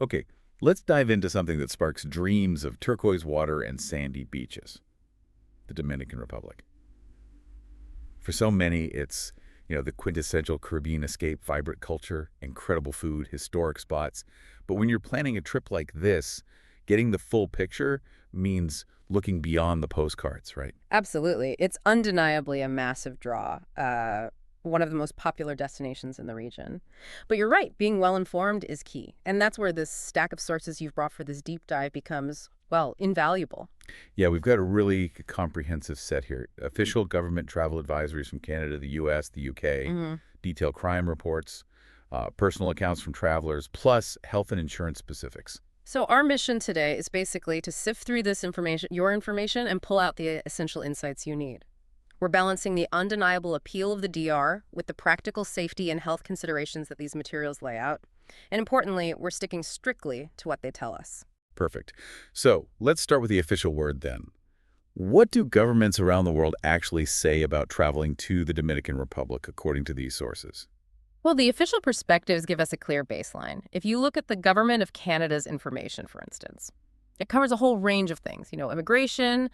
Okay, let's dive into something that sparks dreams of turquoise water and sandy beaches, the Dominican Republic. For so many, it's, the quintessential Caribbean escape, vibrant culture, incredible food, historic spots. But when you're planning a trip like this, getting the full picture means looking beyond the postcards, right? Absolutely. It's undeniably a massive draw, one of the most popular destinations in the region. But you're right, being well-informed is key. And that's where this stack of sources you've brought for this deep dive becomes, well, invaluable. Yeah, we've got a really comprehensive set here. Official government travel advisories from Canada, the U.S., the U.K., detailed crime reports, personal accounts from travelers, plus health and insurance specifics. So our mission today is basically to sift through this information, your information, and pull out the essential insights you need. We're balancing the undeniable appeal of the DR with the practical safety and health considerations that these materials lay out. And importantly, we're sticking strictly to what they tell us. Perfect. So let's start with the official word then. What do governments around the world actually say about traveling to the Dominican Republic according to these sources? Well, the official perspectives give us a clear baseline. If you look at the Government of Canada's information, for instance, it covers a whole range of things, immigration,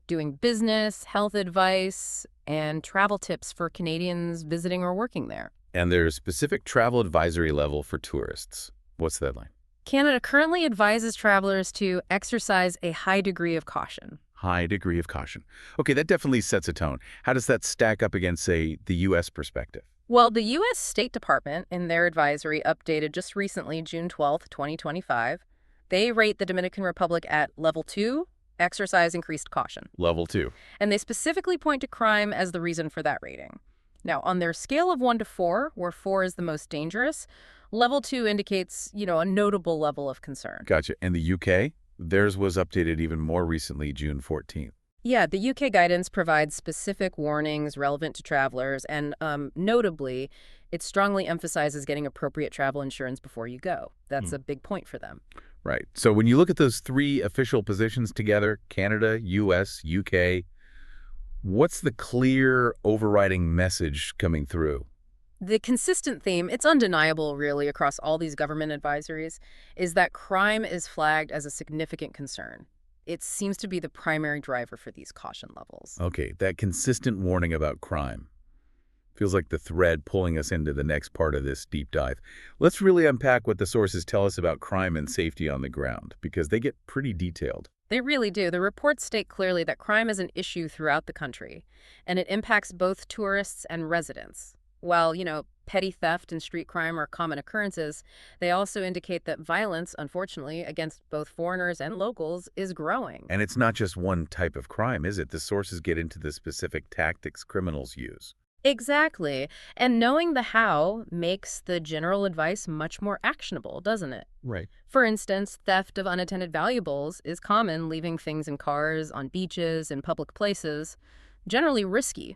doing business, health advice, and travel tips for Canadians visiting or working there. And there's specific travel advisory level for tourists. What's that like? Canada currently advises travelers to exercise a high degree of caution. High degree of caution. Okay, that definitely sets a tone. How does that stack up against, say, the U.S. perspective? Well, the U.S. State Department, in their advisory updated just recently, June 12th, 2025, they rate the Dominican Republic at Level 2, exercise increased caution. Level 2. And they specifically point to crime as the reason for that rating. Now, on their scale of 1 to 4, where 4 is the most dangerous, Level 2 indicates, a notable level of concern. Gotcha. And the U.K.? Theirs was updated even more recently, June 14th. Yeah, the UK guidance provides specific warnings relevant to travelers, and notably, it strongly emphasizes getting appropriate travel insurance before you go. That's a big point for them. Right. So when you look at those three official positions together, Canada, US, UK, what's the clear overriding message coming through? The consistent theme, it's undeniable really across all these government advisories, is that crime is flagged as a significant concern. It seems to be the primary driver for these caution levels. Okay, that consistent warning about crime feels like the thread pulling us into the next part of this deep dive. Let's really unpack what the sources tell us about crime and safety on the ground, because they get pretty detailed. They really do. The reports state clearly that crime is an issue throughout the country, and it impacts both tourists and residents. While, petty theft and street crime are common occurrences, they also indicate that violence, unfortunately, against both foreigners and locals is growing. And it's not just one type of crime, is it? The sources get into the specific tactics criminals use. Exactly. And knowing the how makes the general advice much more actionable, doesn't it? Right. For instance, theft of unattended valuables is common, leaving things in cars, on beaches, in public places, generally risky.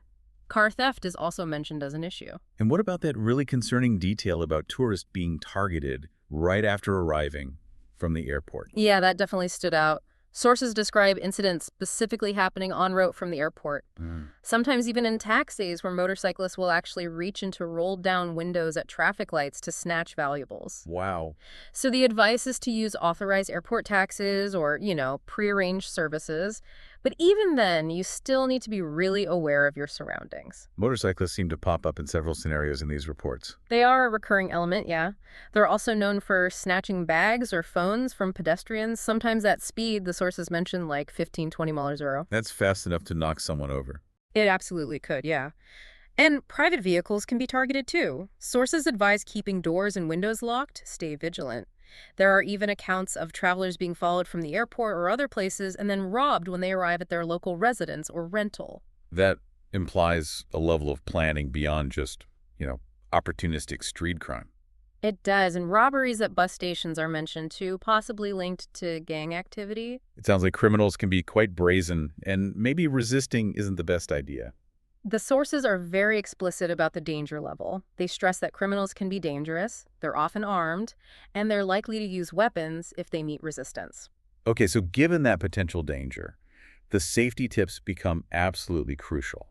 Car theft is also mentioned as an issue. And what about that really concerning detail about tourists being targeted right after arriving from the airport? Yeah, that definitely stood out. Sources describe incidents specifically happening en route from the airport. Sometimes even in taxis where motorcyclists will actually reach into rolled down windows at traffic lights to snatch valuables. Wow. So the advice is to use authorized airport taxis or, prearranged services. But even then, you still need to be really aware of your surroundings. Motorcyclists seem to pop up in several scenarios in these reports. They are a recurring element, yeah. They're also known for snatching bags or phones from pedestrians, sometimes at speed, the sources mention like 15, 20 miles per hour. That's fast enough to knock someone over. It absolutely could, yeah. And private vehicles can be targeted too. Sources advise keeping doors and windows locked. Stay vigilant. There are even accounts of travelers being followed from the airport or other places and then robbed when they arrive at their local residence or rental. That implies a level of planning beyond just, opportunistic street crime. It does, and robberies at bus stations are mentioned too, possibly linked to gang activity. It sounds like criminals can be quite brazen, and maybe resisting isn't the best idea. The sources are very explicit about the danger level. They stress that criminals can be dangerous, they're often armed, and they're likely to use weapons if they meet resistance. Okay, so given that potential danger, the safety tips become absolutely crucial.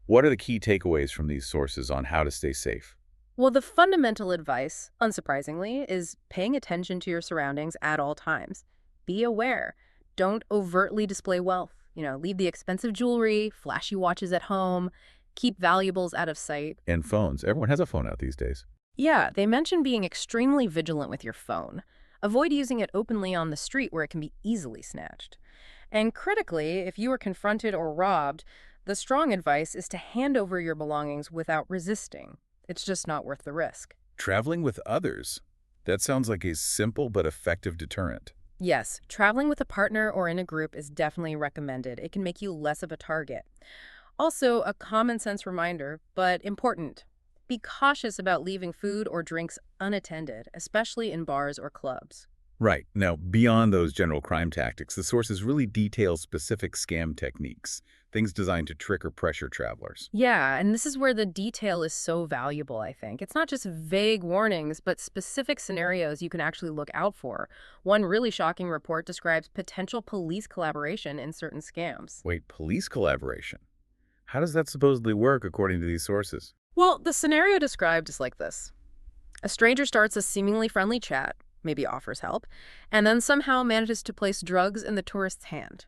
What are the key takeaways from these sources on how to stay safe? Well, the fundamental advice, unsurprisingly, is paying attention to your surroundings at all times. Be aware. Don't overtly display wealth. Leave the expensive jewelry, flashy watches at home. Keep valuables out of sight. And phones. Everyone has a phone out these days. Yeah, they mention being extremely vigilant with your phone. Avoid using it openly on the street where it can be easily snatched. And critically, if you are confronted or robbed, the strong advice is to hand over your belongings without resisting. It's just not worth the risk. Traveling with others. That sounds like a simple but effective deterrent. Yes, traveling with a partner or in a group is definitely recommended. It can make you less of a target. Also, a common sense reminder, but important. Be cautious about leaving food or drinks unattended, especially in bars or clubs. Right. Now, beyond those general crime tactics, the sources really detail specific scam techniques, things designed to trick or pressure travelers. Yeah, and this is where the detail is so valuable, I think. It's not just vague warnings, but specific scenarios you can actually look out for. One really shocking report describes potential police collaboration in certain scams. Wait, police collaboration? How does that supposedly work according to these sources? Well, the scenario described is like this. A stranger starts a seemingly friendly chat, maybe offers help, and then somehow manages to place drugs in the tourist's hand.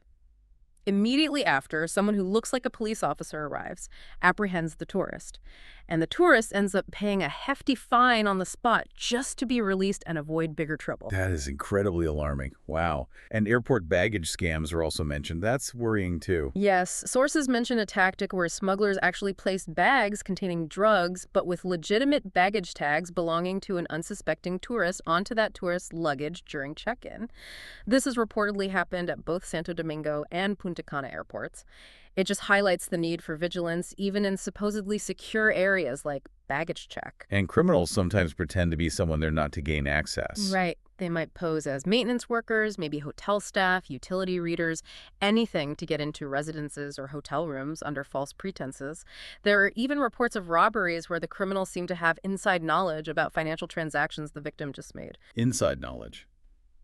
Immediately after, someone who looks like a police officer arrives, apprehends the tourist, and the tourist ends up paying a hefty fine on the spot just to be released and avoid bigger trouble. That is incredibly alarming. Wow. And airport baggage scams are also mentioned. That's worrying too. Yes, sources mention a tactic where smugglers actually placed bags containing drugs, but with legitimate baggage tags belonging to an unsuspecting tourist onto that tourist's luggage during check-in. This has reportedly happened at both Santo Domingo and Punta Cana airports. It just highlights the need for vigilance, even in supposedly secure areas like baggage check. And criminals sometimes pretend to be someone they're not to gain access. Right. They might pose as maintenance workers, maybe hotel staff, utility readers, anything to get into residences or hotel rooms under false pretenses. There are even reports of robberies where the criminals seem to have inside knowledge about financial transactions the victim just made. Inside knowledge.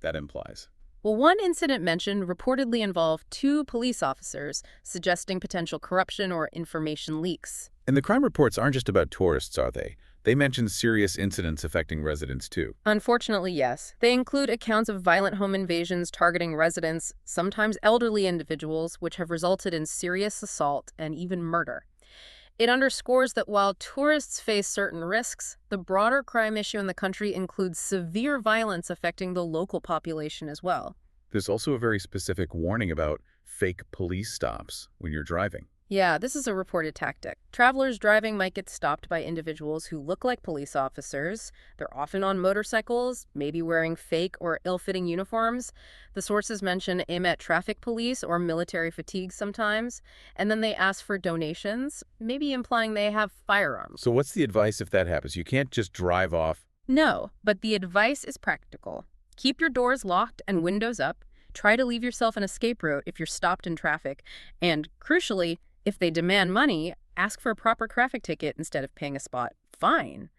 That implies. Well, one incident mentioned reportedly involved 2 police officers, suggesting potential corruption or information leaks. And the crime reports aren't just about tourists, are they? They mention serious incidents affecting residents too. Unfortunately, yes. They include accounts of violent home invasions targeting residents, sometimes elderly individuals, which have resulted in serious assault and even murder. It underscores that while tourists face certain risks, the broader crime issue in the country includes severe violence affecting the local population as well. There's also a very specific warning about fake police stops when you're driving. Yeah, this is a reported tactic. Travelers driving might get stopped by individuals who look like police officers. They're often on motorcycles, maybe wearing fake or ill-fitting uniforms. The sources mention aim at traffic police or military fatigue sometimes. And then they ask for donations, maybe implying they have firearms. So what's the advice if that happens? You can't just drive off. No, but the advice is practical. Keep your doors locked and windows up. Try to leave yourself an escape route if you're stopped in traffic. And crucially, if they demand money, ask for a proper traffic ticket instead of paying a spot fine.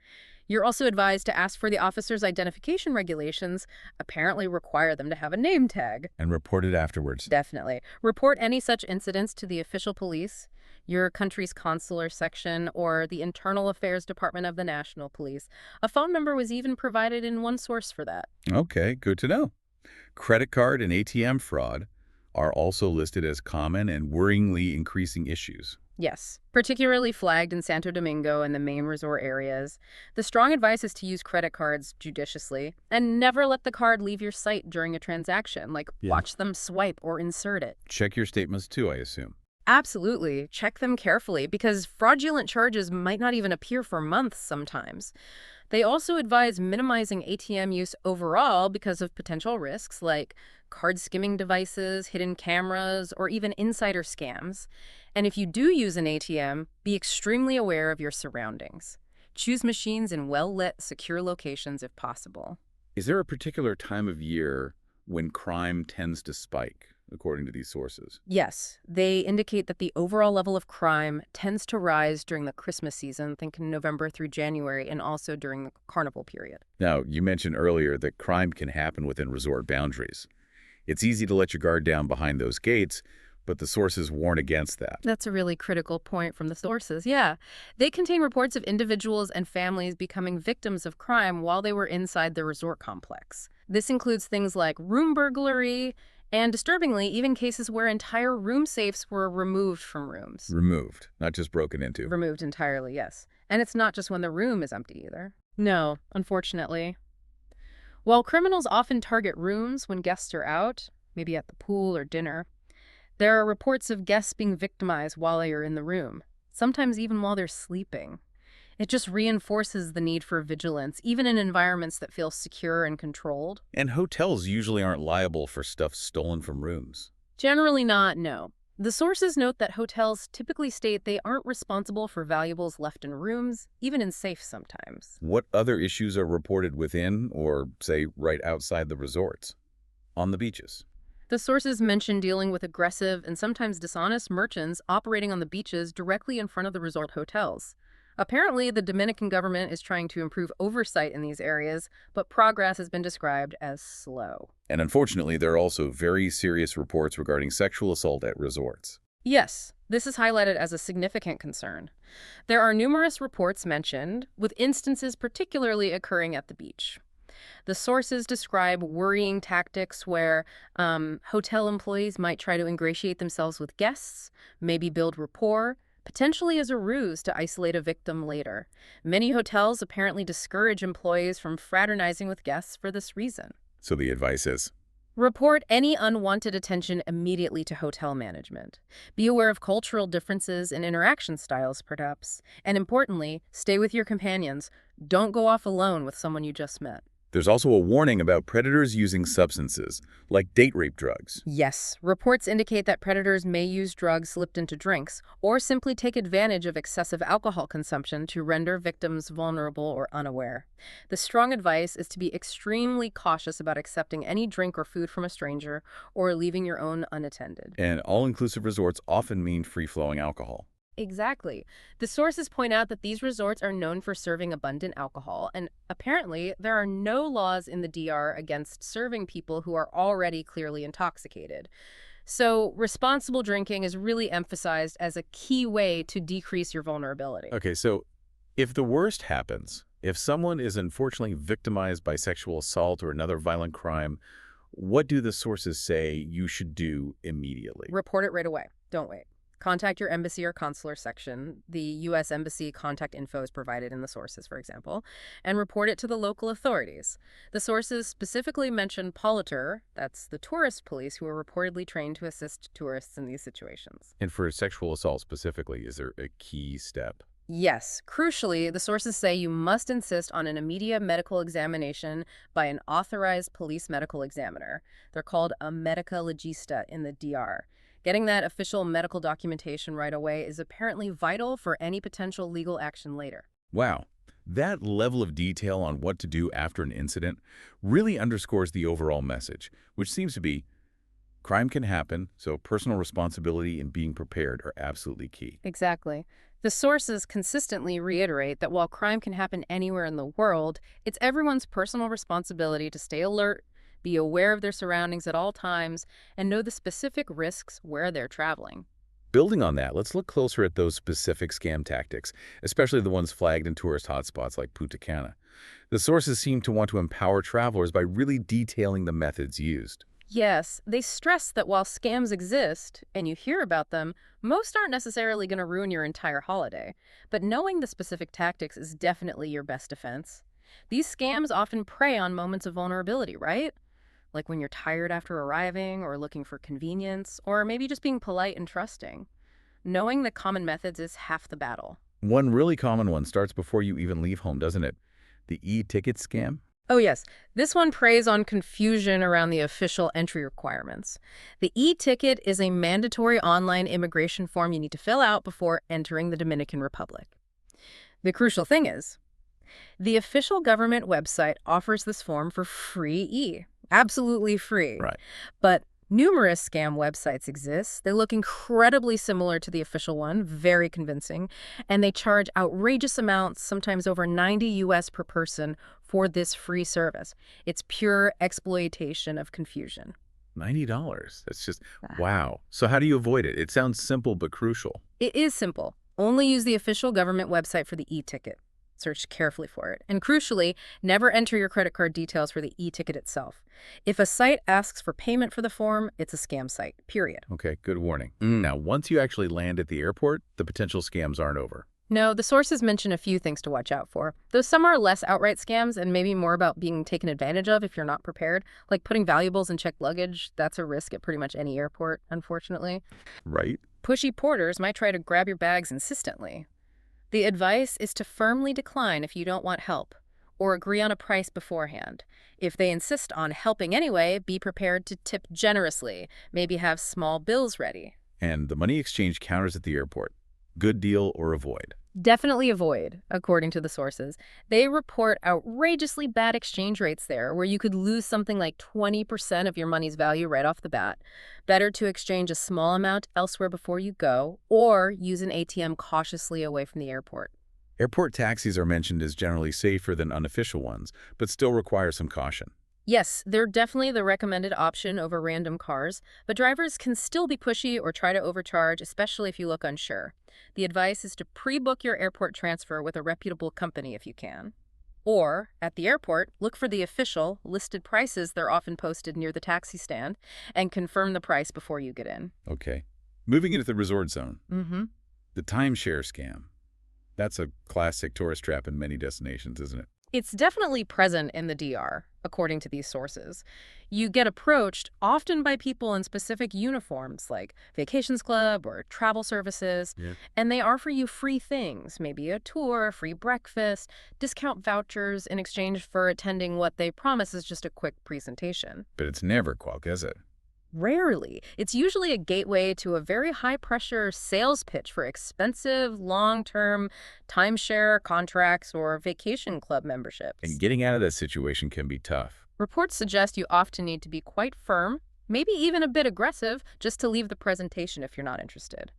You're also advised to ask for the officer's identification regulations, apparently require them to have a name tag. And report it afterwards. Definitely. Report any such incidents to the official police, your country's consular section, or the Internal Affairs Department of the National Police. A phone number was even provided in one source for that. Okay, good to know. Credit card and ATM fraud are also listed as common and worryingly increasing issues. Yes, particularly flagged in Santo Domingo and the main resort areas. The strong advice is to use credit cards judiciously and never let the card leave your sight during a transaction, like watch them swipe or insert it. Check your statements too, I assume. Absolutely. Check them carefully because fraudulent charges might not even appear for months sometimes. They also advise minimizing ATM use overall because of potential risks like card skimming devices, hidden cameras, or even insider scams. And if you do use an ATM, be extremely aware of your surroundings. Choose machines in well-lit, secure locations if possible. Is there a particular time of year when crime tends to spike, according to these sources? Yes, they indicate that the overall level of crime tends to rise during the Christmas season, think November through January, and also during the carnival period. Now, you mentioned earlier that crime can happen within resort boundaries. It's easy to let your guard down behind those gates, But the sources warn against that. That's a really critical point from the sources, yeah. They contain reports of individuals and families becoming victims of crime while they were inside the resort complex. This includes things like room burglary and, disturbingly, even cases where entire room safes were removed from rooms. Removed, not just broken into. Removed entirely, yes. And it's not just when the room is empty either. No, unfortunately. While criminals often target rooms when guests are out, maybe at the pool or dinner, there are reports of guests being victimized while they are in the room, sometimes even while they're sleeping. It just reinforces the need for vigilance, even in environments that feel secure and controlled. And hotels usually aren't liable for stuff stolen from rooms. Generally not, no. The sources note that hotels typically state they aren't responsible for valuables left in rooms, even in safes sometimes. What other issues are reported within or, say, right outside the resorts? On the beaches? The sources mention dealing with aggressive and sometimes dishonest merchants operating on the beaches directly in front of the resort hotels. Apparently, the Dominican government is trying to improve oversight in these areas, but progress has been described as slow. And unfortunately, there are also very serious reports regarding sexual assault at resorts. Yes, this is highlighted as a significant concern. There are numerous reports mentioned, with instances particularly occurring at the beach. The sources describe worrying tactics where hotel employees might try to ingratiate themselves with guests, maybe build rapport, potentially as a ruse to isolate a victim later. Many hotels apparently discourage employees from fraternizing with guests for this reason. So the advice is? Report any unwanted attention immediately to hotel management. Be aware of cultural differences in interaction styles, perhaps. And importantly, stay with your companions. Don't go off alone with someone you just met. There's also a warning about predators using substances, like date rape drugs. Yes, reports indicate that predators may use drugs slipped into drinks or simply take advantage of excessive alcohol consumption to render victims vulnerable or unaware. The strong advice is to be extremely cautious about accepting any drink or food from a stranger or leaving your own unattended. And all-inclusive resorts often mean free-flowing alcohol. Exactly. The sources point out that these resorts are known for serving abundant alcohol, and apparently there are no laws in the DR against serving people who are already clearly intoxicated. So responsible drinking is really emphasized as a key way to decrease your vulnerability. Okay, so if the worst happens, if someone is unfortunately victimized by sexual assault or another violent crime, what do the sources say you should do immediately? Report it right away. Don't wait. Contact your embassy or consular section. The U.S. Embassy contact info is provided in the sources, for example, and report it to the local authorities. The sources specifically mention Polio, that's the tourist police who are reportedly trained to assist tourists in these situations. And for sexual assault specifically, is there a key step? Yes. Crucially, the sources say you must insist on an immediate medical examination by an authorized police medical examiner. They're called a medica legista in the DR. Getting that official medical documentation right away is apparently vital for any potential legal action later. Wow. That level of detail on what to do after an incident really underscores the overall message, which seems to be crime can happen, so personal responsibility and being prepared are absolutely key. Exactly. The sources consistently reiterate that while crime can happen anywhere in the world, it's everyone's personal responsibility to stay alert, be aware of their surroundings at all times, and know the specific risks where they're traveling. Building on that, let's look closer at those specific scam tactics, especially the ones flagged in tourist hotspots like Punta Cana. The sources seem to want to empower travelers by really detailing the methods used. Yes, they stress that while scams exist, and you hear about them, most aren't necessarily going to ruin your entire holiday. But knowing the specific tactics is definitely your best defense. These scams often prey on moments of vulnerability, right? Like when you're tired after arriving, or looking for convenience, or maybe just being polite and trusting. Knowing the common methods is half the battle. One really common one starts before you even leave home, doesn't it? The e-ticket scam? Oh yes, this one preys on confusion around the official entry requirements. The e-ticket is a mandatory online immigration form you need to fill out before entering the Dominican Republic. The crucial thing is, the official government website offers this form for free, absolutely free. Right. But numerous scam websites exist. They look incredibly similar to the official one, very convincing, and they charge outrageous amounts, sometimes over 90 US per person, for this free service. It's pure exploitation of confusion. $90. That's just, Ah. wow. So how do you avoid it? It sounds simple but crucial. It is simple. Only use the official government website for the e-ticket. Search carefully for it. And crucially, never enter your credit card details for the e-ticket itself. If a site asks for payment for the form, it's a scam site, period. Okay, good warning. Now, once you actually land at the airport, the potential scams aren't over. No, the sources mention a few things to watch out for. Though some are less outright scams and maybe more about being taken advantage of if you're not prepared, like putting valuables in checked luggage. That's a risk at pretty much any airport, unfortunately. Right? Pushy porters might try to grab your bags insistently. The advice is to firmly decline if you don't want help, or agree on a price beforehand. If they insist on helping anyway, be prepared to tip generously, maybe have small bills ready. And the money exchange counters at the airport. Good deal or avoid. Definitely avoid, according to the sources. They report outrageously bad exchange rates there, where you could lose something like 20% of your money's value right off the bat. Better to exchange a small amount elsewhere before you go, or use an ATM cautiously away from the airport. Airport taxis are mentioned as generally safer than unofficial ones, but still require some caution. Yes, they're definitely the recommended option over random cars, but drivers can still be pushy or try to overcharge, especially if you look unsure. The advice is to pre-book your airport transfer with a reputable company if you can. Or, at the airport, look for the official, listed prices. They're often posted near the taxi stand, and confirm the price before you get in. Okay. Moving into the resort zone. Mm-hmm. The timeshare scam. That's a classic tourist trap in many destinations, isn't it? It's definitely present in the DR, according to these sources. You get approached often by people in specific uniforms like Vacations Club or travel services, and they offer you free things, maybe a tour, free breakfast, discount vouchers in exchange for attending what they promise is just a quick presentation. But it's never Qualk, is it? Rarely. It's usually a gateway to a very high-pressure sales pitch for expensive, long-term timeshare contracts or vacation club memberships. And getting out of that situation can be tough. Reports suggest you often need to be quite firm, maybe even a bit aggressive, just to leave the presentation if you're not interested.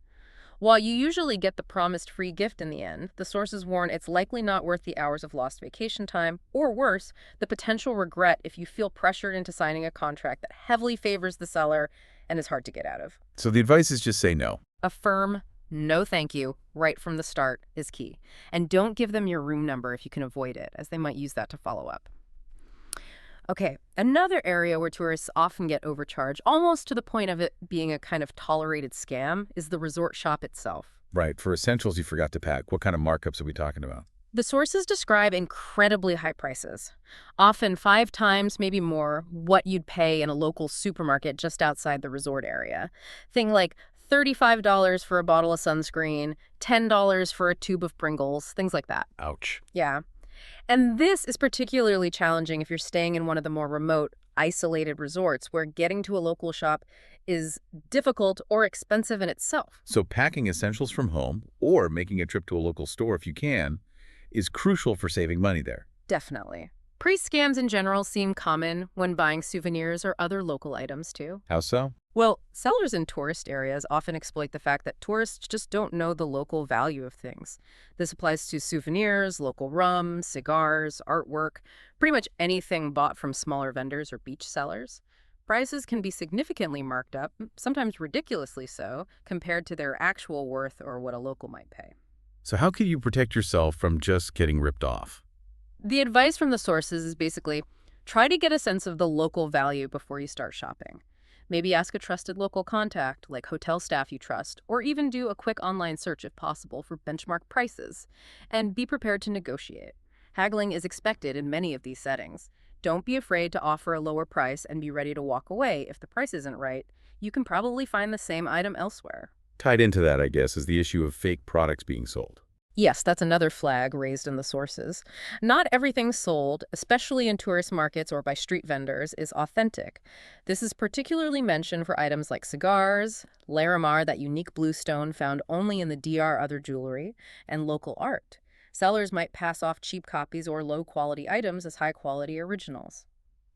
While you usually get the promised free gift in the end, the sources warn it's likely not worth the hours of lost vacation time, or worse, the potential regret if you feel pressured into signing a contract that heavily favors the seller and is hard to get out of. So the advice is just say no. A firm no thank you right from the start is key. And don't give them your room number if you can avoid it, as they might use that to follow up. Okay, another area where tourists often get overcharged, almost to the point of it being a kind of tolerated scam, is the resort shop itself. Right. For essentials you forgot to pack, what kind of markups are we talking about? The sources describe incredibly high prices, often 5 times, maybe more, what you'd pay in a local supermarket just outside the resort area. Thing like $35 for a bottle of sunscreen, $10 for a tube of Pringles, things like that. Ouch. Yeah. And this is particularly challenging if you're staying in one of the more remote, isolated resorts where getting to a local shop is difficult or expensive in itself. So packing essentials from home, or making a trip to a local store if you can, is crucial for saving money there. Definitely. Pre-scams in general seem common when buying souvenirs or other local items, too. How so? Well, sellers in tourist areas often exploit the fact that tourists just don't know the local value of things. This applies to souvenirs, local rum, cigars, artwork, pretty much anything bought from smaller vendors or beach sellers. Prices can be significantly marked up, sometimes ridiculously so, compared to their actual worth or what a local might pay. So how can you protect yourself from just getting ripped off? The advice from the sources is basically, try to get a sense of the local value before you start shopping. Maybe ask a trusted local contact, like hotel staff you trust, or even do a quick online search if possible for benchmark prices. And be prepared to negotiate. Haggling is expected in many of these settings. Don't be afraid to offer a lower price and be ready to walk away if the price isn't right. You can probably find the same item elsewhere. Tied into that, I guess, is the issue of fake products being sold. Yes, that's another flag raised in the sources. Not everything sold, especially in tourist markets or by street vendors, is authentic. This is particularly mentioned for items like cigars, Larimar, that unique blue stone found only in the DR other jewelry, and local art. Sellers might pass off cheap copies or low-quality items as high-quality originals.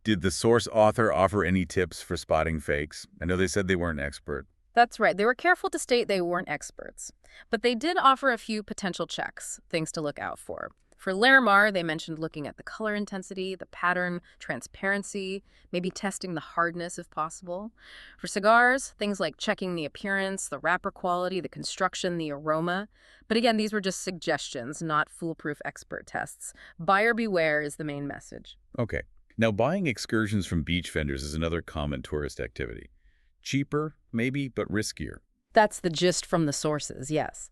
Did the source author offer any tips for spotting fakes? I know they said they weren't expert. That's right. They were careful to state they weren't experts. But they did offer a few potential checks, things to look out for. For Larimar, they mentioned looking at the color intensity, the pattern, transparency, maybe testing the hardness if possible. For cigars, things like checking the appearance, the wrapper quality, the construction, the aroma. But again, these were just suggestions, not foolproof expert tests. Buyer beware is the main message. Okay. Now, buying excursions from beach vendors is another common tourist activity. Cheaper, maybe, but riskier. That's the gist from the sources, yes.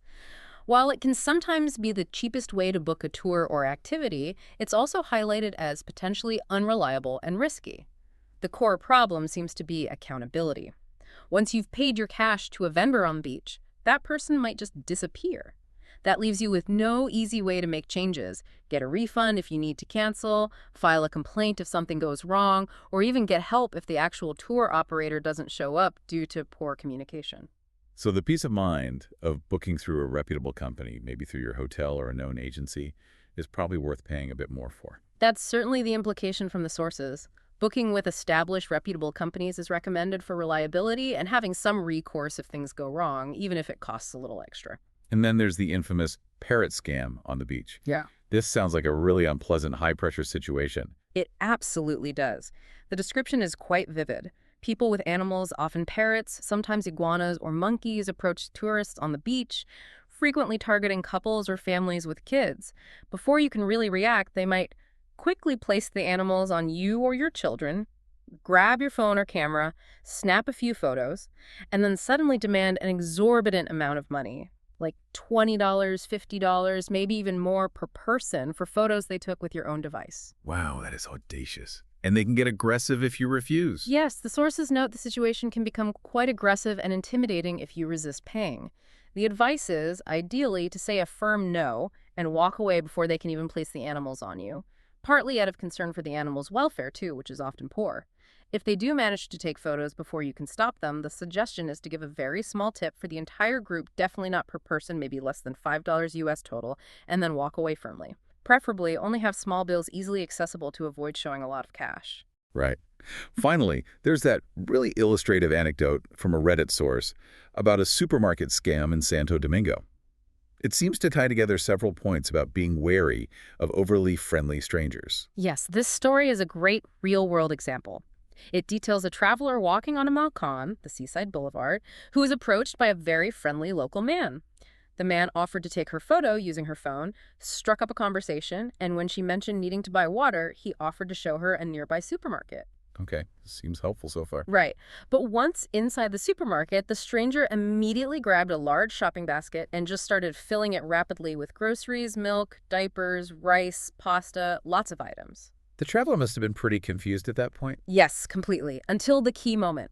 While it can sometimes be the cheapest way to book a tour or activity, it's also highlighted as potentially unreliable and risky. The core problem seems to be accountability. Once you've paid your cash to a vendor on the beach, that person might just disappear. That leaves you with no easy way to make changes, get a refund if you need to cancel, file a complaint if something goes wrong, or even get help if the actual tour operator doesn't show up due to poor communication. So the peace of mind of booking through a reputable company, maybe through your hotel or a known agency, is probably worth paying a bit more for. That's certainly the implication from the sources. Booking with established, reputable companies is recommended for reliability and having some recourse if things go wrong, even if it costs a little extra. And then there's the infamous parrot scam on the beach. Yeah. This sounds like a really unpleasant, high-pressure situation. It absolutely does. The description is quite vivid. People with animals, often parrots, sometimes iguanas or monkeys, approach tourists on the beach, frequently targeting couples or families with kids. Before you can really react, they might quickly place the animals on you or your children, grab your phone or camera, snap a few photos, and then suddenly demand an exorbitant amount of money, like $20, $50, maybe even more per person for photos they took with your own device. Wow, that is audacious. And they can get aggressive if you refuse. Yes, the sources note the situation can become quite aggressive and intimidating if you resist paying. The advice is, ideally, to say a firm no and walk away before they can even place the animals on you. Partly out of concern for the animals' welfare, too, which is often poor. If they do manage to take photos before you can stop them, the suggestion is to give a very small tip for the entire group, definitely not per person, maybe less than $5 US total, and then walk away firmly. Preferably, only have small bills easily accessible to avoid showing a lot of cash. Right. Finally, there's that really illustrative anecdote from a Reddit source about a supermarket scam in Santo Domingo. It seems to tie together several points about being wary of overly friendly strangers. Yes, this story is a great real-world example. It details a traveler walking on a Malcon, the seaside boulevard, who was approached by a very friendly local man. The man offered to take her photo using her phone, struck up a conversation, and when she mentioned needing to buy water, he offered to show her a nearby supermarket. Okay, seems helpful so far. Right. But once inside the supermarket, the stranger immediately grabbed a large shopping basket and just started filling it rapidly with groceries, milk, diapers, rice, pasta, lots of items. The traveler must have been pretty confused at that point. Yes, completely, until the key moment.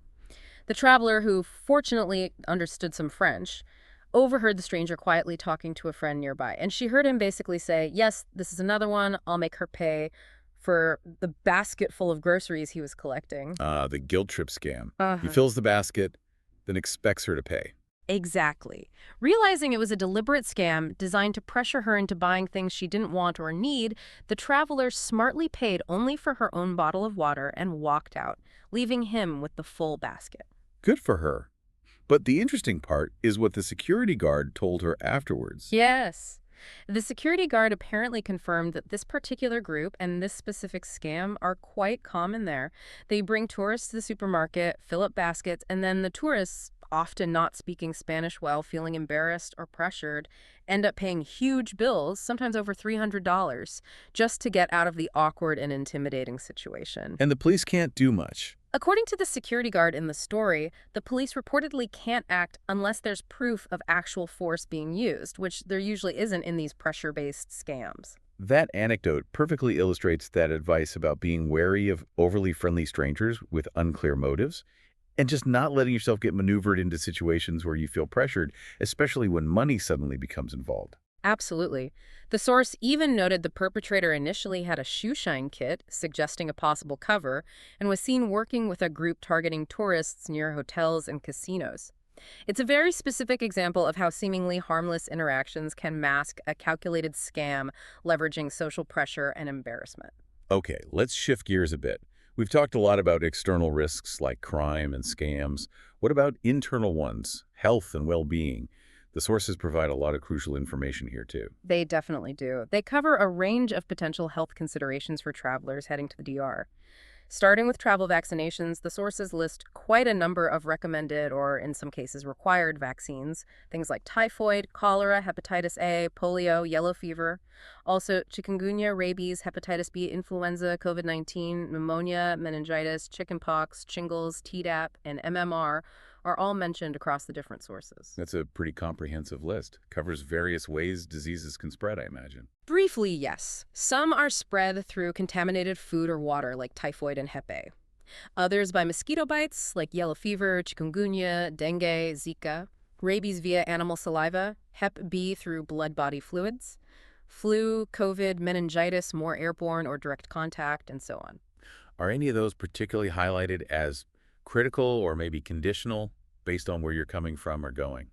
The traveler, who fortunately understood some French, overheard the stranger quietly talking to a friend nearby, and she heard him basically say, yes, this is another one, I'll make her pay for the basket full of groceries he was collecting. The guilt trip scam. He fills the basket, then expects her to pay. Exactly. Realizing it was a deliberate scam designed to pressure her into buying things she didn't want or need, the traveler smartly paid only for her own bottle of water and walked out, leaving him with the full basket. Good for her. But the interesting part is what the security guard told her afterwards. Yes. The security guard apparently confirmed that this particular group and this specific scam are quite common there. They bring tourists to the supermarket, fill up baskets, and then the tourists, often not speaking Spanish well, feeling embarrassed or pressured, end up paying huge bills, sometimes over $300, just to get out of the awkward and intimidating situation. And the police can't do much. According to the security guard in the story, the police reportedly can't act unless there's proof of actual force being used, which there usually isn't in these pressure-based scams. That anecdote perfectly illustrates that advice about being wary of overly friendly strangers with unclear motives and just not letting yourself get maneuvered into situations where you feel pressured, especially when money suddenly becomes involved. Absolutely. The source even noted the perpetrator initially had a shoe shine kit, suggesting a possible cover, and was seen working with a group targeting tourists near hotels and casinos. It's a very specific example of how seemingly harmless interactions can mask a calculated scam leveraging social pressure and embarrassment. Okay, let's shift gears a bit. We've talked a lot about external risks like crime and scams. What about internal ones, health and well-being? The sources provide a lot of crucial information here, too. They definitely do. They cover a range of potential health considerations for travelers heading to the DR. Starting with travel vaccinations, the sources list quite a number of recommended or, in some cases, required vaccines. Things like typhoid, cholera, hepatitis A, polio, yellow fever. Also, chikungunya, rabies, hepatitis B, influenza, COVID-19, pneumonia, meningitis, chickenpox, shingles, Tdap, and MMR are all mentioned across the different sources. That's a pretty comprehensive list. Covers various ways diseases can spread, I imagine. Briefly, yes. Some are spread through contaminated food or water, like typhoid and Hep A. Others by mosquito bites, like yellow fever, chikungunya, dengue, Zika. Rabies via animal saliva, Hep B through blood-body fluids. Flu, COVID, meningitis, more airborne or direct contact, and so on. Are any of those particularly highlighted as critical or maybe conditional based on where you're coming from or going?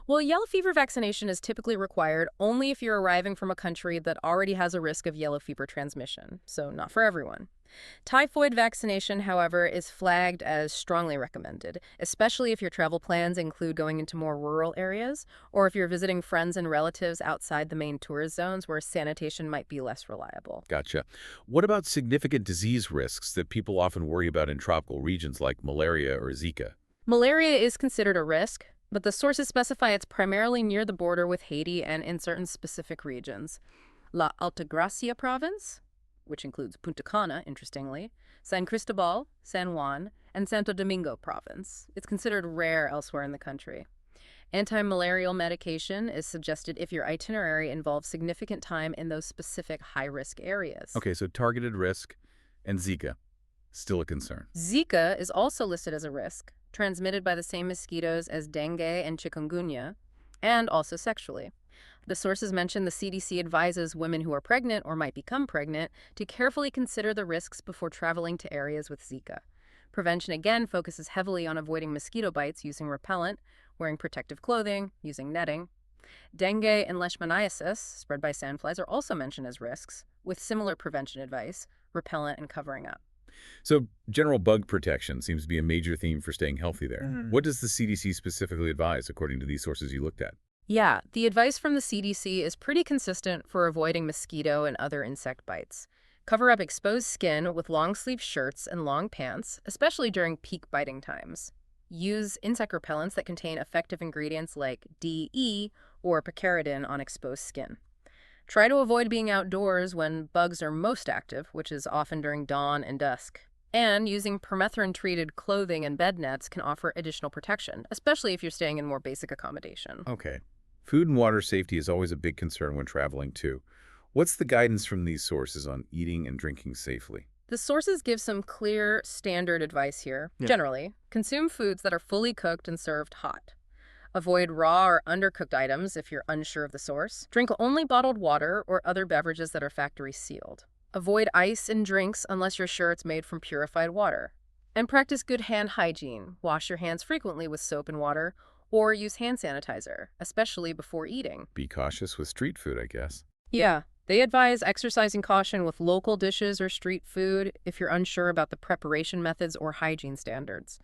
Well, yellow fever vaccination is typically required only if you're arriving from a country that already has a risk of yellow fever transmission, so not for everyone. Typhoid vaccination, however, is flagged as strongly recommended, especially if your travel plans include going into more rural areas or if you're visiting friends and relatives outside the main tourist zones where sanitation might be less reliable. Gotcha. What about significant disease risks that people often worry about in tropical regions like malaria or Zika? Malaria is considered a risk, but the sources specify it's primarily near the border with Haiti and in certain specific regions. La Altagracia province, which includes Punta Cana, interestingly, San Cristobal, San Juan, and Santo Domingo province. It's considered rare elsewhere in the country. Anti-malarial medication is suggested if your itinerary involves significant time in those specific high-risk areas. Okay, so targeted risk and Zika, still a concern. Zika is also listed as a risk, transmitted by the same mosquitoes as dengue and chikungunya, and also sexually. The sources mention the CDC advises women who are pregnant or might become pregnant to carefully consider the risks before traveling to areas with Zika. Prevention again focuses heavily on avoiding mosquito bites using repellent, wearing protective clothing, using netting. Dengue and leishmaniasis, spread by sandflies, are also mentioned as risks, with similar prevention advice, repellent and covering up. So general bug protection seems to be a major theme for staying healthy there. What does the CDC specifically advise, according to these sources you looked at? Yeah, the advice from the CDC is pretty consistent for avoiding mosquito and other insect bites. Cover up exposed skin with long-sleeve shirts and long pants, especially during peak biting times. Use insect repellents that contain effective ingredients like DE or picaridin on exposed skin. Try to avoid being outdoors when bugs are most active, which is often during dawn and dusk. And using permethrin-treated clothing and bed nets can offer additional protection, especially if you're staying in more basic accommodation. Okay. Food and water safety is always a big concern when traveling, too. What's the guidance from these sources on eating and drinking safely? The sources give some clear, standard advice here. Generally, consume foods that are fully cooked and served hot. Avoid raw or undercooked items if you're unsure of the source. Drink only bottled water or other beverages that are factory sealed. Avoid ice in drinks unless you're sure it's made from purified water. And practice good hand hygiene. Wash your hands frequently with soap and water, or use hand sanitizer, especially before eating. Be cautious with street food, I guess. Yeah, they advise exercising caution with local dishes or street food if you're unsure about the preparation methods or hygiene standards.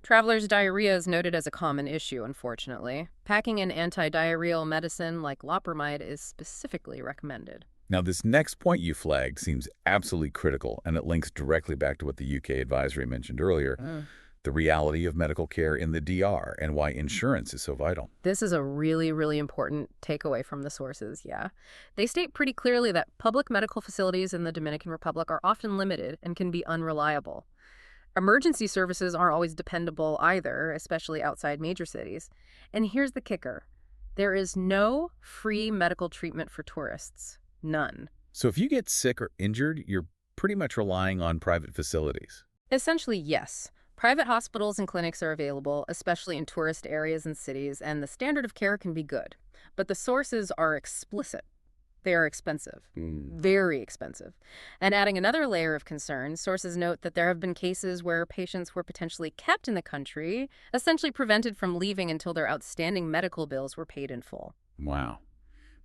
Travelers' diarrhea is noted as a common issue, unfortunately. Packing an anti-diarrheal medicine like loperamide is specifically recommended. Now, this next point you flagged seems absolutely critical, and it links directly back to what the UK advisory mentioned earlier, the reality of medical care in the DR and why insurance is so vital. This is a really, really important takeaway from the sources, yeah. They state pretty clearly that public medical facilities in the Dominican Republic are often limited and can be unreliable. Emergency services aren't always dependable either, especially outside major cities. And here's the kicker. There is no free medical treatment for tourists. None. So if you get sick or injured, you're pretty much relying on private facilities. Essentially, yes. Private hospitals and clinics are available, especially in tourist areas and cities, and the standard of care can be good. But the sources are explicit. They are expensive. Very expensive. And adding another layer of concern, sources note that there have been cases where patients were potentially kept in the country, essentially prevented from leaving until their outstanding medical bills were paid in full. Wow.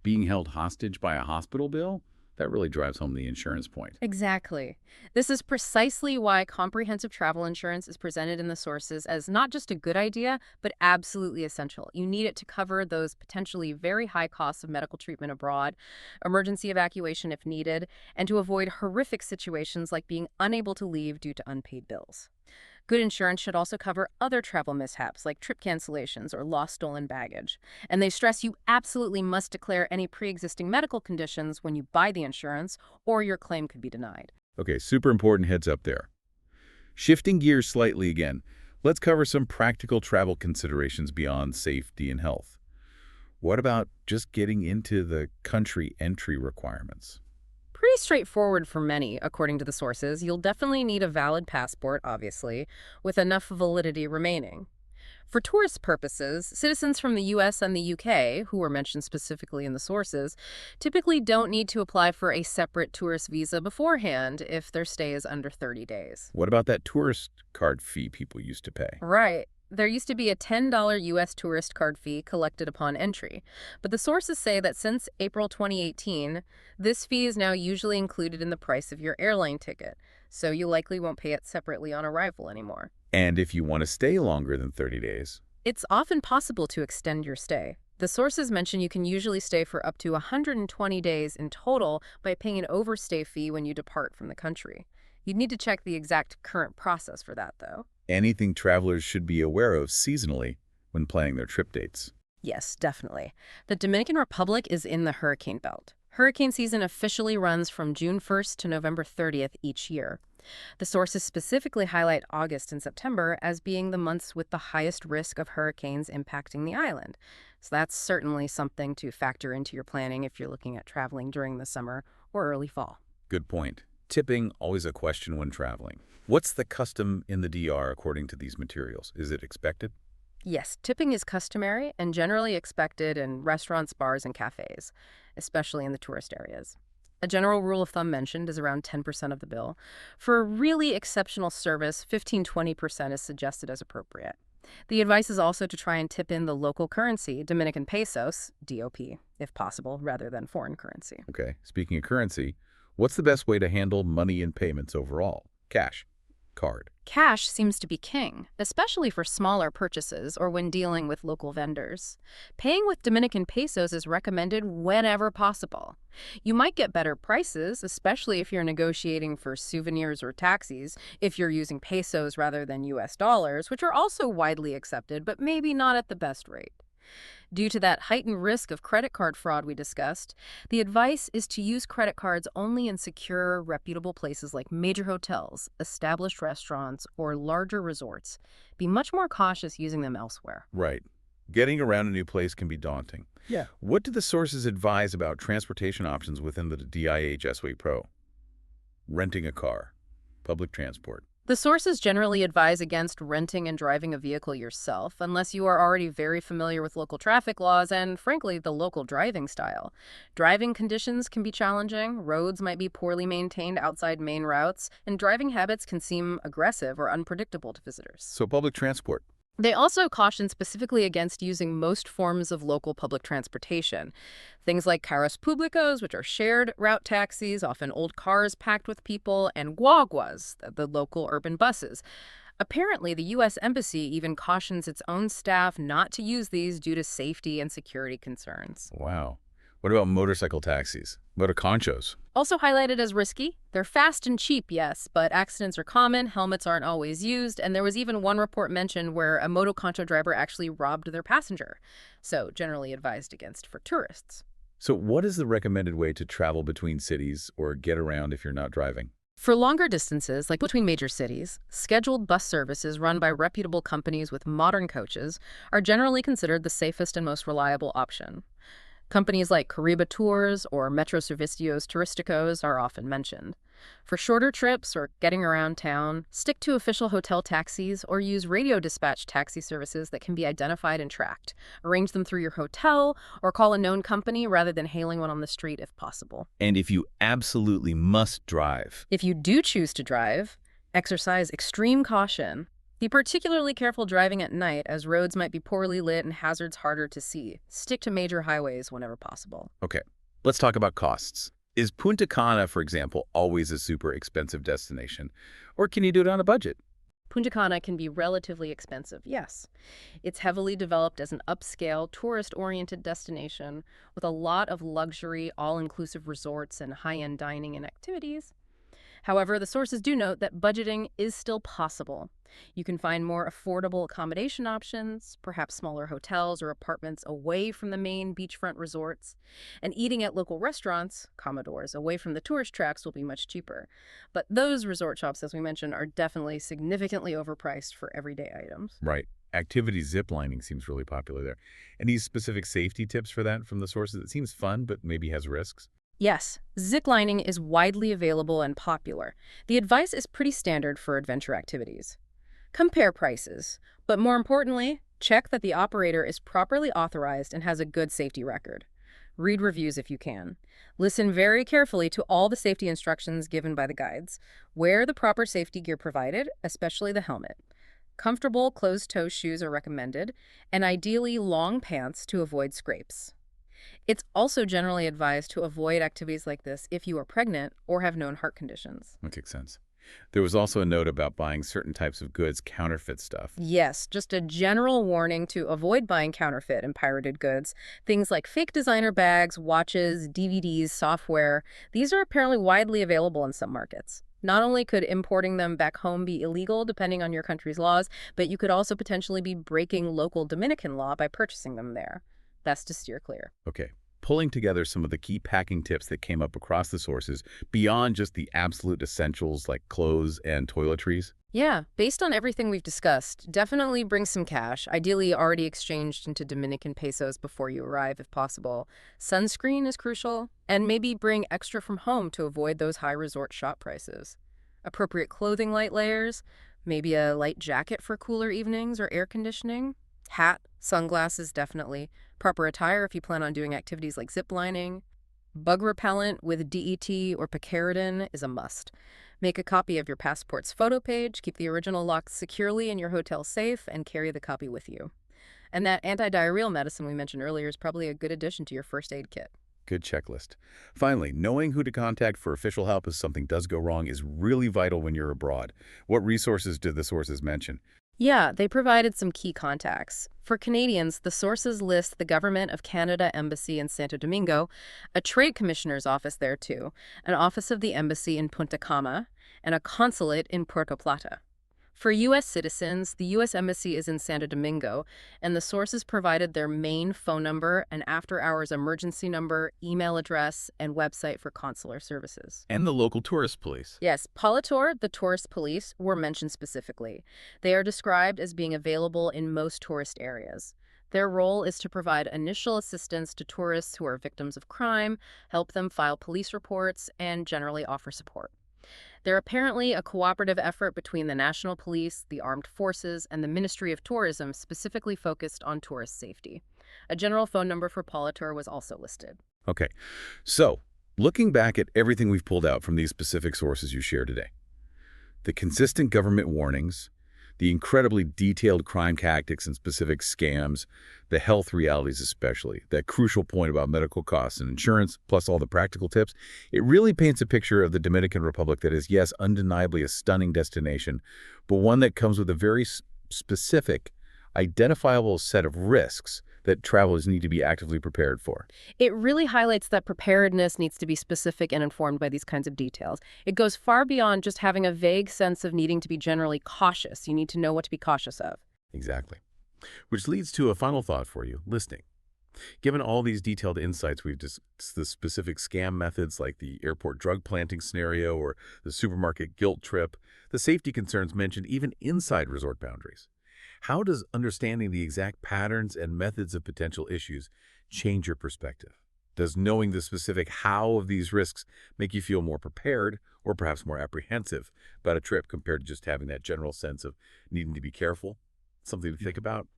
Being held hostage by a hospital bill? That really drives home the insurance point. Exactly. This is precisely why comprehensive travel insurance is presented in the sources as not just a good idea, but absolutely essential. You need it to cover those potentially very high costs of medical treatment abroad, emergency evacuation if needed, and to avoid horrific situations like being unable to leave due to unpaid bills. Good insurance should also cover other travel mishaps like trip cancellations or lost stolen baggage. And they stress you absolutely must declare any pre-existing medical conditions when you buy the insurance, or your claim could be denied. Okay, super important heads up there. Shifting gears slightly again, let's cover some practical travel considerations beyond safety and health. What about just getting into the country entry requirements? Pretty straightforward for many, according to the sources. You'll definitely need a valid passport, obviously, with enough validity remaining. For tourist purposes, citizens from the US and the UK, who were mentioned specifically in the sources, typically don't need to apply for a separate tourist visa beforehand if their stay is under 30 days. What about that tourist card fee people used to pay? Right. There used to be a $10 U.S. tourist card fee collected upon entry, but the sources say that since April 2018, this fee is now usually included in the price of your airline ticket, so you likely won't pay it separately on arrival anymore. And if you want to stay longer than 30 days? It's often possible to extend your stay. The sources mention you can usually stay for up to 120 days in total by paying an overstay fee when you depart from the country. You'd need to check the exact current process for that, though. Anything travelers should be aware of seasonally when planning their trip dates? Yes, definitely. The Dominican Republic is in the hurricane belt. Hurricane season officially runs from June 1st to November 30th each year. The sources specifically highlight August and September as being the months with the highest risk of hurricanes impacting the island. So that's certainly something to factor into your planning if you're looking at traveling during the summer or early fall. Good point. Tipping, always a question when traveling. What's the custom in the DR according to these materials? Is it expected? Yes, tipping is customary and generally expected in restaurants, bars, and cafes, especially in the tourist areas. A general rule of thumb mentioned is around 10% of the bill. For really exceptional service, 15–20% is suggested as appropriate. The advice is also to try and tip in the local currency, Dominican pesos, DOP, if possible, rather than foreign currency. Okay, speaking of currency, what's the best way to handle money and payments overall? Cash, card. Cash seems to be king, especially for smaller purchases or when dealing with local vendors. Paying with Dominican pesos is recommended whenever possible. You might get better prices, especially if you're negotiating for souvenirs or taxis, if you're using pesos rather than US dollars, which are also widely accepted, but maybe not at the best rate. Due to that heightened risk of credit card fraud we discussed, the advice is to use credit cards only in secure, reputable places like major hotels, established restaurants, or larger resorts. Be much more cautious using them elsewhere. Right. Getting around a new place can be daunting. Yeah. What do the sources advise about transportation options within the DIHSW Pro? Renting a car, public transport. The sources generally advise against renting and driving a vehicle yourself, unless you are already very familiar with local traffic laws and, frankly, the local driving style. Driving conditions can be challenging, roads might be poorly maintained outside main routes, and driving habits can seem aggressive or unpredictable to visitors. So public transport. They also caution specifically against using most forms of local public transportation. Things like carros públicos, which are shared route taxis, often old cars packed with people, and guaguas, the local urban buses. Apparently, the U.S. Embassy even cautions its own staff not to use these due to safety and security concerns. Wow. What about motorcycle taxis? Motoconchos? Also highlighted as risky. They're fast and cheap, yes, but accidents are common, helmets aren't always used, and there was even one report mentioned where a motoconcho driver actually robbed their passenger. So generally advised against for tourists. So what is the recommended way to travel between cities or get around if you're not driving? For longer distances, like between major cities, scheduled bus services run by reputable companies with modern coaches are generally considered the safest and most reliable option. Companies like Caribe Tours or Metro Servicios Turísticos are often mentioned. For shorter trips or getting around town, stick to official hotel taxis or use radio dispatch taxi services that can be identified and tracked. Arrange them through your hotel or call a known company rather than hailing one on the street if possible. And if you absolutely must drive? If you do choose to drive, exercise extreme caution. Be particularly careful driving at night, as roads might be poorly lit and hazards harder to see. Stick to major highways whenever possible. Okay, let's talk about costs. Is Punta Cana, for example, always a super expensive destination? Or can you do it on a budget? Punta Cana can be relatively expensive, yes. It's heavily developed as an upscale, tourist-oriented destination with a lot of luxury, all-inclusive resorts and high-end dining and activities. However, the sources do note that budgeting is still possible. You can find more affordable accommodation options, perhaps smaller hotels or apartments away from the main beachfront resorts. And eating at local restaurants, Commodores, away from the tourist tracks will be much cheaper. But those resort shops, as we mentioned, are definitely significantly overpriced for everyday items. Right. Activity ziplining seems really popular there. Any specific safety tips for that from the sources? It seems fun, but maybe has risks. Yes, ziplining is widely available and popular. The advice is pretty standard for adventure activities. Compare prices, but more importantly, check that the operator is properly authorized and has a good safety record. Read reviews if you can. Listen very carefully to all the safety instructions given by the guides. Wear the proper safety gear provided, especially the helmet. Comfortable closed-toe shoes are recommended, and ideally long pants to avoid scrapes. It's also generally advised to avoid activities like this if you are pregnant or have known heart conditions. That makes sense. There was also a note about buying certain types of goods, counterfeit stuff. Yes, just a general warning to avoid buying counterfeit and pirated goods. Things like fake designer bags, watches, DVDs, software. These are apparently widely available in some markets. Not only could importing them back home be illegal, depending on your country's laws, but you could also potentially be breaking local Dominican law by purchasing them there. Best to steer clear. Okay. Pulling together some of the key packing tips that came up across the sources beyond just the absolute essentials like clothes and toiletries. Yeah, based on everything we've discussed, definitely bring some cash, ideally already exchanged into Dominican pesos before you arrive if possible. Sunscreen is crucial, and maybe bring extra from home to avoid those high resort shop prices. Appropriate clothing light layers, maybe a light jacket for cooler evenings or air conditioning. Hat, sunglasses definitely. Proper attire if you plan on doing activities like zip lining. Bug repellent with DET or picaridin is a must. Make a copy of your passport's photo page, keep the original locked securely in your hotel safe, and carry the copy with you. And that antidiarrheal medicine we mentioned earlier is probably a good addition to your first aid kit. Good checklist. Finally, knowing who to contact for official help if something does go wrong is really vital when you're abroad. What resources did the sources mention? Yeah, they provided some key contacts. For Canadians, the sources list the Government of Canada Embassy in Santo Domingo, a Trade Commissioner's office there too, an office of the embassy in Punta Cana, and a consulate in Puerto Plata. For U.S. citizens, the U.S. Embassy is in Santo Domingo, and the sources provided their main phone number, an after-hours emergency number, email address, and website for consular services. And the local tourist police. Yes, Politor, the tourist police, were mentioned specifically. They are described as being available in most tourist areas. Their role is to provide initial assistance to tourists who are victims of crime, help them file police reports, and generally offer support. They're apparently a cooperative effort between the National Police, the Armed Forces, and the Ministry of Tourism specifically focused on tourist safety. A general phone number for Politor was also listed. Okay, so looking back at everything we've pulled out from these specific sources you shared today, the consistent government warnings, the incredibly detailed crime tactics and specific scams, the health realities especially, that crucial point about medical costs and insurance, plus all the practical tips, it really paints a picture of the Dominican Republic that is, yes, undeniably a stunning destination, but one that comes with a very specific, identifiable set of risks that travelers need to be actively prepared for. It really highlights that preparedness needs to be specific and informed by these kinds of details. It goes far beyond just having a vague sense of needing to be generally cautious. You need to know what to be cautious of. Exactly. Which leads to a final thought for you, listening. Given all these detailed insights we've discussed, the specific scam methods like the airport drug planting scenario or the supermarket guilt trip, the safety concerns mentioned even inside resort boundaries. How does understanding the exact patterns and methods of potential issues change your perspective? Does knowing the specific how of these risks make you feel more prepared or perhaps more apprehensive about a trip compared to just having that general sense of needing to be careful? Something to think about?